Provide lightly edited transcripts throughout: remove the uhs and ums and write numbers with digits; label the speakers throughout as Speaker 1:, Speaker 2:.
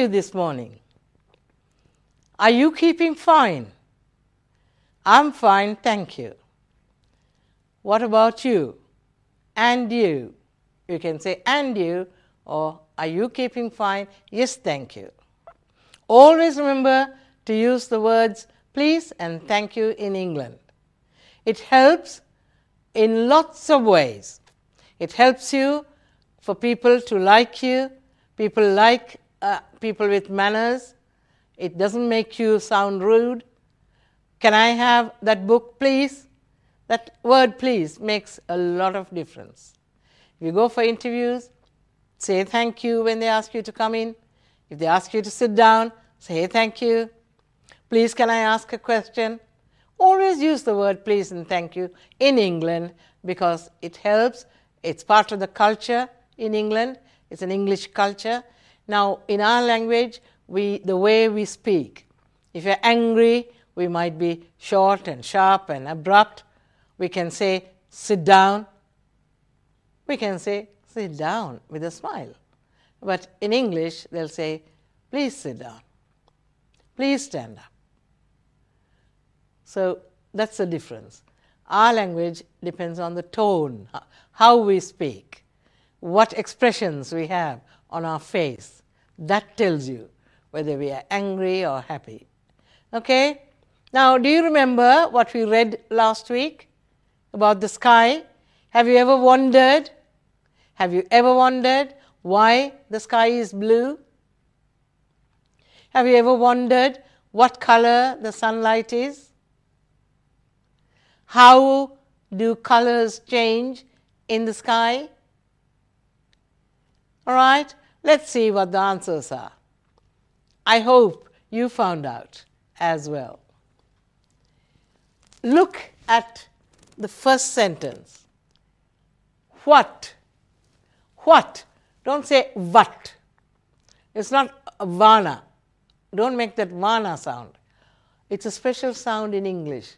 Speaker 1: you this morning? Are you keeping fine? I'm fine, thank you. What about you? And you. You can say and you, or are you keeping fine? Yes, thank you. Always remember to use the words please and thank you in England. It helps in lots of ways. It helps you for people to like you. People like people with manners. It doesn't make you sound rude. Can I have that book, please? That word please makes a lot of difference. If you go for interviews, say thank you when they ask you to come in. If they ask you to sit down, say thank you. Please, can I ask a question? Always use the word please and thank you in England because it helps. It's part of the culture in England. It's an English culture. Now, in our language, the way we speak, if you're angry, we might be short and sharp and abrupt. We can say, sit down. We can say, sit down with a smile. But in English, they'll say, please sit down. Please stand up. So that's the difference. Our language depends on the tone, how we speak, what expressions we have on our face. That tells you whether we are angry or happy. Okay? Now, do you remember what we read last week about the sky? Have you ever wondered? Have you ever wondered why the sky is blue? Have you ever wondered what color the sunlight is? How do colors change in the sky? All right, let's see what the answers are. I hope you found out as well. Look at the first sentence. What? What? Don't say what. It's not a vana. Don't make that vana sound. It's a special sound in English.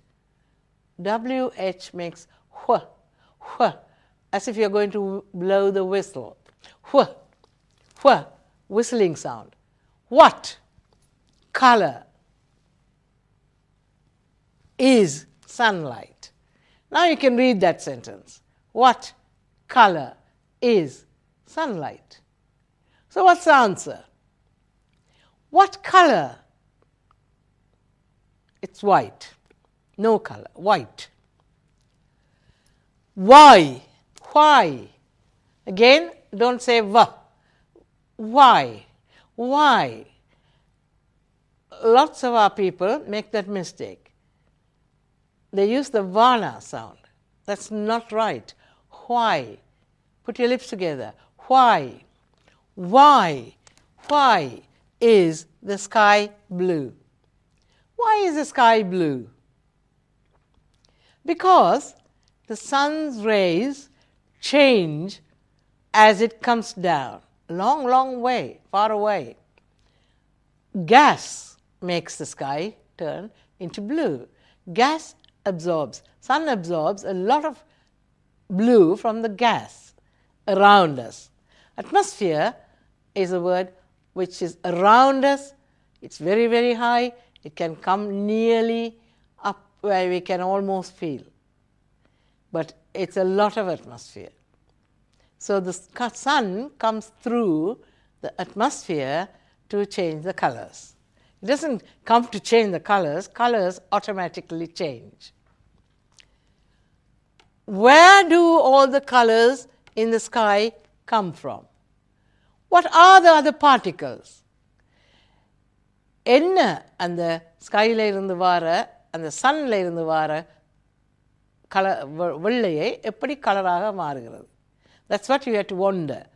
Speaker 1: WH makes wh, wh, as if you're going to blow the whistle. Wh, wh, whistling sound. What color is sunlight? Now you can read that sentence. What color is sunlight? So what's the answer? What color? It's white. No color, white. Why? Why? Again, don't say va. Why? Why? Lots of our people make that mistake. They use the vana sound. That's not right. Why? Put your lips together. Why? Why? Why is the sky blue? Why is the sky blue? Because the sun's rays change as it comes down. Long, long way, far away. Gas makes the sky turn into blue. Gas absorbs, sun absorbs a lot of blue from the gas around us. Atmosphere is a word which is around us. It's very, very high. It can come nearly up where we can almost feel. But it's a lot of atmosphere. So the sun comes through the atmosphere to change the colors. It doesn't come to change the colors. Colors automatically change. Where do all the colors in the sky come from? What are the other particles? என்ன அந்த ஸ்கையில் இருந்து வர அந்த சன்னில் இருந்து வர வெள்ளையை எப்படி கலராக மாறுகிறது? That's what you have to wonder.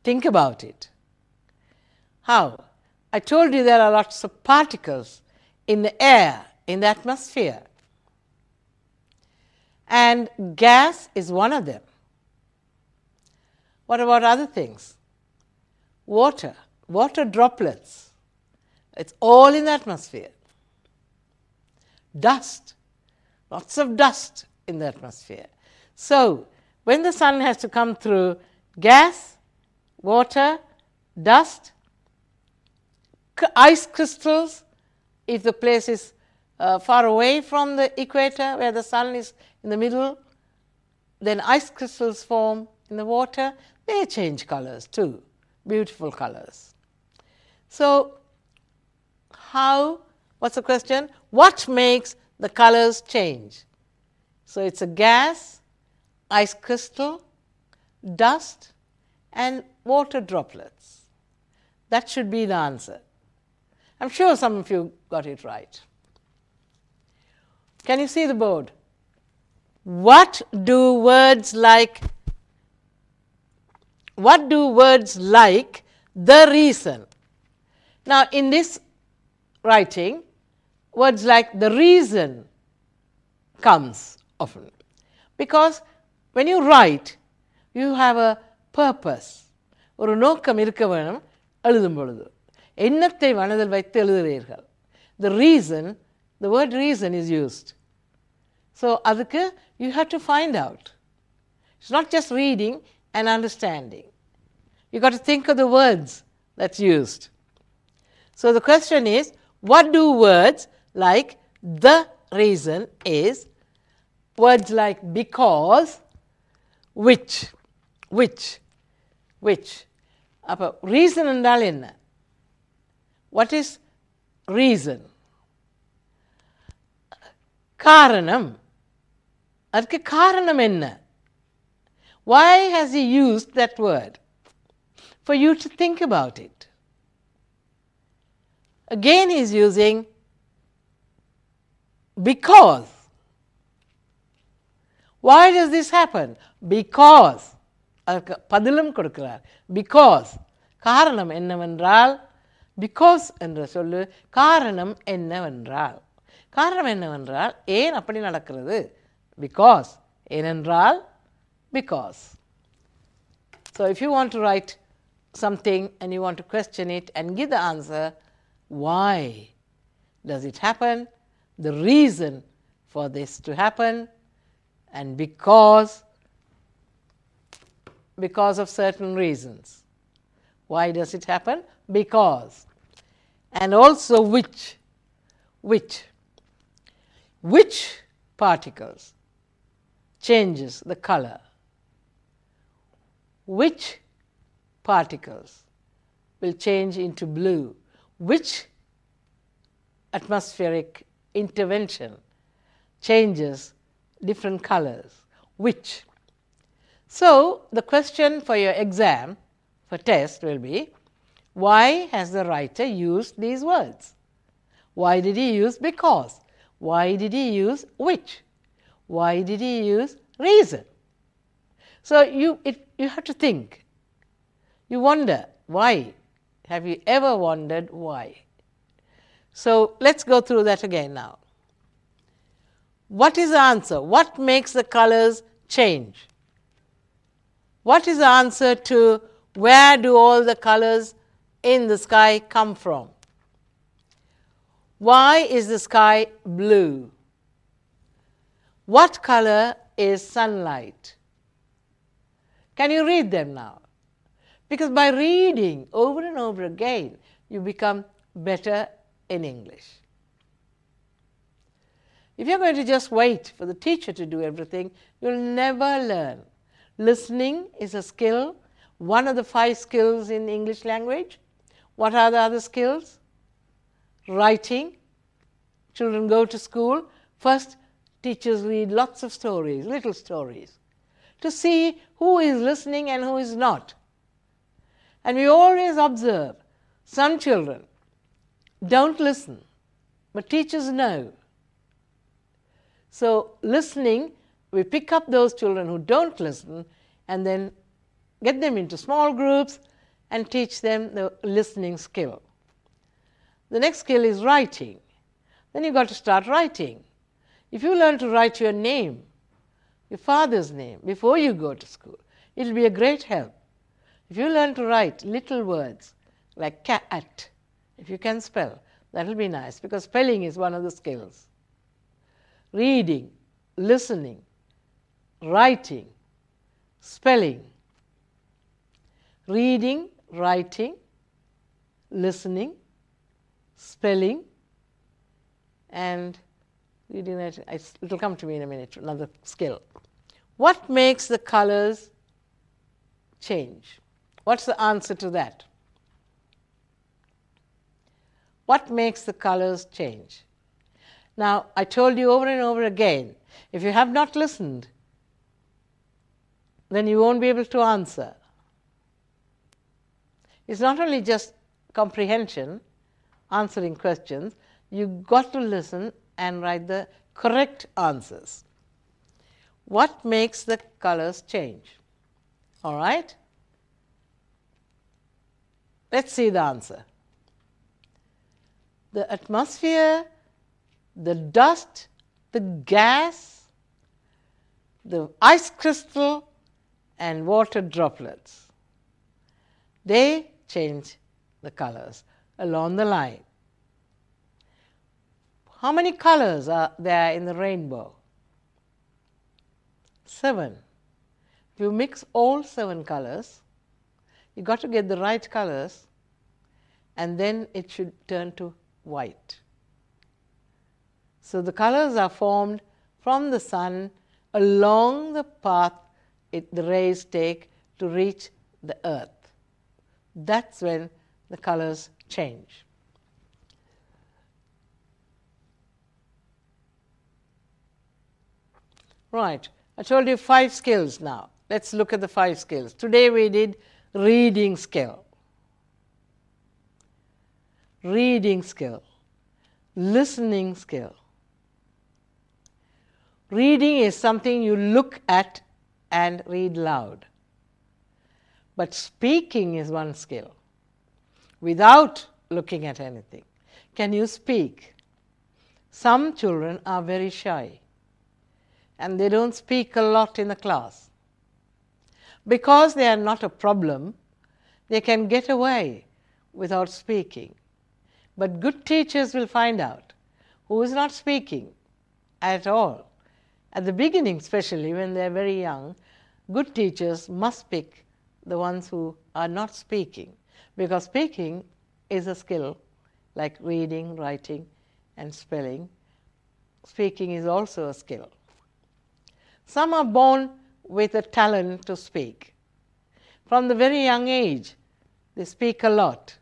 Speaker 1: Think about it. How? I told you there are lots of particles in the air, in the atmosphere. And gas is one of them. What about other things? Water, water droplets. It's all in the atmosphere. Dust, lots of dust in the atmosphere. So, when the sun has to come through gas, water, dust, ice crystals, if the place is far away from the equator where the sun is in the middle, then ice crystals form in the water. They change colors too, beautiful colors. So what's the question? What makes the colors change? So it's a gas, ice crystal, dust, and water droplets. That should be the answer. I'm sure some of you got it right. Can you see the board? What do words like the reason? Now in this writing, words like the reason comes often, because when you write, you have a purpose. ஒரு நோக்கம் இருக்க வேணும் எழுதும் பொழுது. எண்ணத்தை மனதில் வைத்து எழுதுகிறீர்கள். The word reason is used. So அதுக்கு you have to find out. It's not just reading and understanding. You got to think of the words that's used. So the question is, what do words like the reason is? Words like because, which. அப்போ reason என்றால் என்ன? What is reason? காரணம். அதுக்கு காரணம் என்ன? Why has he used that word? For you to think about it. Again he is using because. Why does this happen? Because. அதுக்கு பதிலும் கொடுக்கிறார். Because. காரணம் என்னவென்றால், because என்ற சொல்லு காரணம் என்னவென்றால். காரணம் என்னவென்றால் ஏன் அப்படி நடக்கிறது? Because. ஏனென்றால் because. So if you want to write something and you want to question it and give the answer, why does it happen? The reason for this to happen, and because of certain reasons. Why does it happen? Because. And also which particles changes the color? Which particles will change into blue? Which atmospheric intervention changes different colors? Which? So the question for your exam, for test, will be, why has the writer used these words? Why did he use because? Why did he use which? Why did he use reason? So you have to think. You wonder why. Have you ever wondered why? So let's go through that again now. What is the answer? What makes the colors change? What is the answer to where do all the colors in the sky come from? Why is the sky blue? What color is sunlight? Can you read them now? Because by reading over and over again, you become better in English. If you're going to just wait for the teacher to do everything, you'll never learn. Listening is a skill, one of the 5 skills in English language. What are the other skills? Writing. Children go to school. First, teachers read lots of stories, little stories, to see who is listening and who is not. And we always observe some children don't listen, but teachers know. So listening, we pick up those children who don't listen and then get them into small groups and teach them the listening skill. The next skill is writing. Then you've got to start writing. If you learn to write your name, your father's name, before you go to school, it will be a great help. If you learn to write little words like cat, if you can spell, that will be nice, because spelling is one of the skills. Reading, listening, writing, spelling. Reading, writing, listening, spelling, and reading writing. It will come to me in a minute, another skill. What makes the colors change? What's the answer to that? What makes the colors change? Now, I told you over and over again, if you have not listened, then you won't be able to answer. It's not only just comprehension, answering questions, you've got to listen and write the correct answers. What makes the colors change? All right? Let's see the answer. The atmosphere, the dust, the gas, the ice crystal, and water droplets. They change the colors along the line. How many colors are there in the rainbow? 7. If you mix all 7 colors, you got to get the right colors, and then it should turn to white. So the colors are formed from the sun along the path the rays take to reach the earth. That's when the colors change. Right, I told you 5 skills now. Let's look at the 5 skills. Today we did reading skill. Reading skill, listening skill. Reading is something you look at and read loud. But speaking is one skill, without looking at anything. Can you speak? Some children are very shy, and they don't speak a lot in the class. Because they are not a problem, they can get away without speaking. But good teachers will find out who is not speaking at all. At the beginning, especially when they are very young, good teachers must pick the ones who are not speaking, because speaking is a skill like reading, writing, and spelling. Speaking is also a skill. Some are born with a talent to speak. From the very young age, they speak a lot.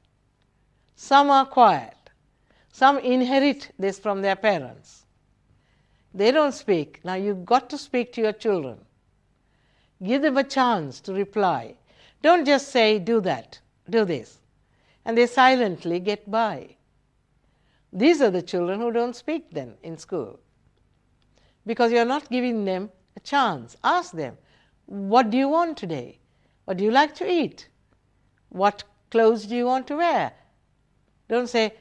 Speaker 1: Some are quiet. Some inherit this from their parents. They don't speak. Now you've got to speak to your children. Give them a chance to reply. Don't just say, do that, do this, and they silently get by. These are the children who don't speak then in school, because you're not giving them a chance. Ask them, what do you want today? What do you like to eat? What clothes do you want to wear? Don't say,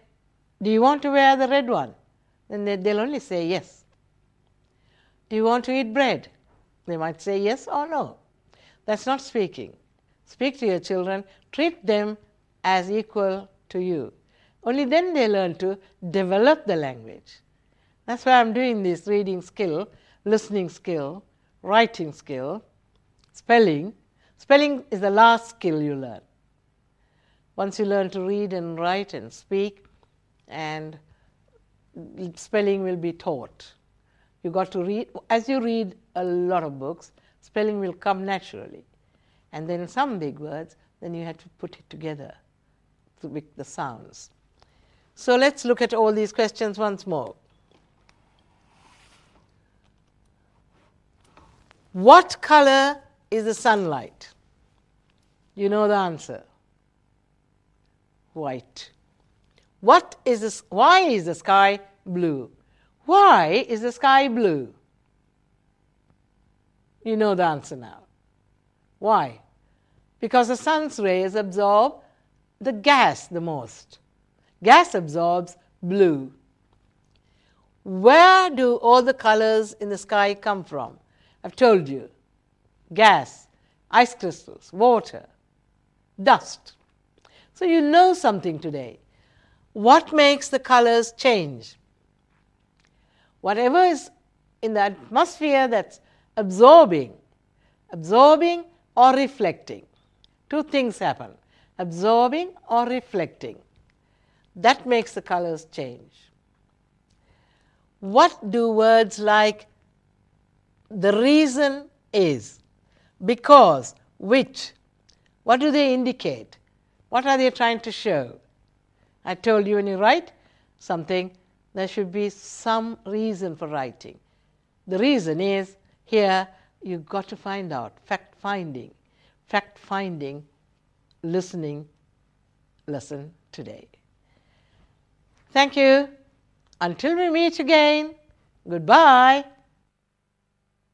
Speaker 1: do you want to wear the red one? Then they'll only say yes. Do you want to eat bread? They might say yes or no. That's not speaking. Speak to your children, treat them as equal to you. Only then they learn to develop the language. That's why I'm doing this reading skill, listening skill, writing skill, spelling. Spelling is the last skill you learn. Once you learn to read and write and speak, and spelling will be taught. You got to read. As you read a lot of books, spelling will come naturally. And then some big words, then you have to put it together to make the sounds. So let's look at all these questions once more. What color is the sunlight? You know the answer. White. Why is the sky blue? Why is the sky blue? You know the answer now. Why? Because the sun's rays absorb the gas the most. Gas absorbs blue. Where do all the colors in the sky come from? I've told you. Gas, ice crystals, water, dust. So you know something today. What makes the colors change? Whatever is in the atmosphere that's absorbing or reflecting. Two things happen, absorbing or reflecting. That makes the colors change. What do words like the reason is, because, which, what do they indicate? What are they trying to show? I told you when you write something, there should be some reason for writing. The reason is, here you've got to find out, fact-finding, listening lesson today. Thank you. Until we meet again, goodbye.